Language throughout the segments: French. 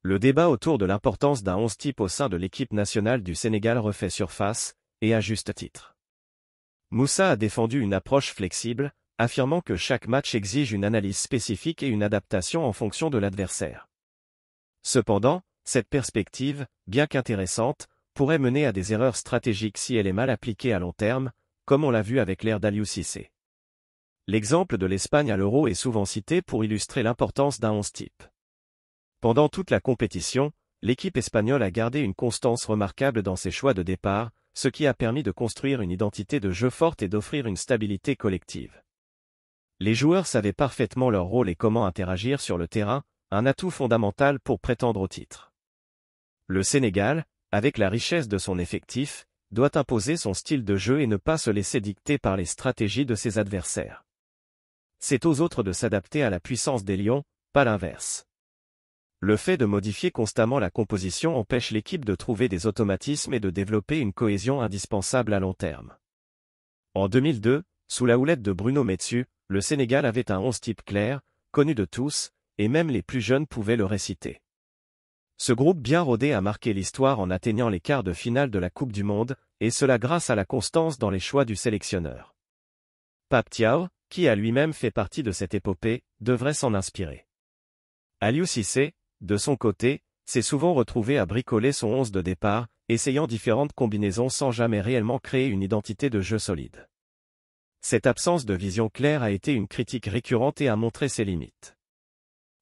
Le débat autour de l'importance d'un 11 type au sein de l'équipe nationale du Sénégal refait surface, et à juste titre. Moussa a défendu une approche flexible, affirmant que chaque match exige une analyse spécifique et une adaptation en fonction de l'adversaire. Cependant, cette perspective, bien qu'intéressante, pourrait mener à des erreurs stratégiques si elle est mal appliquée à long terme, comme on l'a vu avec l'ère d'Aliou Cissé. L'exemple de l'Espagne à l'Euro est souvent cité pour illustrer l'importance d'un 11 type. Pendant toute la compétition, l'équipe espagnole a gardé une constance remarquable dans ses choix de départ, ce qui a permis de construire une identité de jeu forte et d'offrir une stabilité collective. Les joueurs savaient parfaitement leur rôle et comment interagir sur le terrain, un atout fondamental pour prétendre au titre. Le Sénégal, avec la richesse de son effectif, doit imposer son style de jeu et ne pas se laisser dicter par les stratégies de ses adversaires. C'est aux autres de s'adapter à la puissance des lions, pas l'inverse. Le fait de modifier constamment la composition empêche l'équipe de trouver des automatismes et de développer une cohésion indispensable à long terme. En 2002, sous la houlette de Bruno Metsu, le Sénégal avait un 11 type clair, connu de tous, et même les plus jeunes pouvaient le réciter. Ce groupe bien rodé a marqué l'histoire en atteignant les quarts de finale de la Coupe du Monde, et cela grâce à la constance dans les choix du sélectionneur. Pape Thiaw, qui a lui-même fait partie de cette épopée, devrait s'en inspirer. Aliou Cissé, de son côté, s'est souvent retrouvé à bricoler son 11 de départ, essayant différentes combinaisons sans jamais réellement créer une identité de jeu solide. Cette absence de vision claire a été une critique récurrente et a montré ses limites.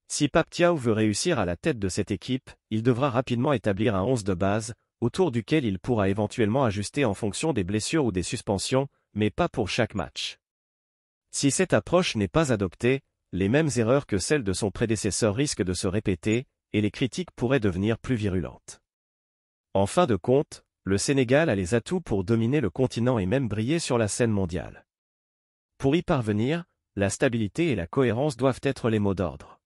Si Pape Thiaw veut réussir à la tête de cette équipe, il devra rapidement établir un 11 de base, autour duquel il pourra éventuellement ajuster en fonction des blessures ou des suspensions, mais pas pour chaque match. Si cette approche n'est pas adoptée, les mêmes erreurs que celles de son prédécesseur risquent de se répéter, et les critiques pourraient devenir plus virulentes. En fin de compte, le Sénégal a les atouts pour dominer le continent et même briller sur la scène mondiale. Pour y parvenir, la stabilité et la cohérence doivent être les mots d'ordre.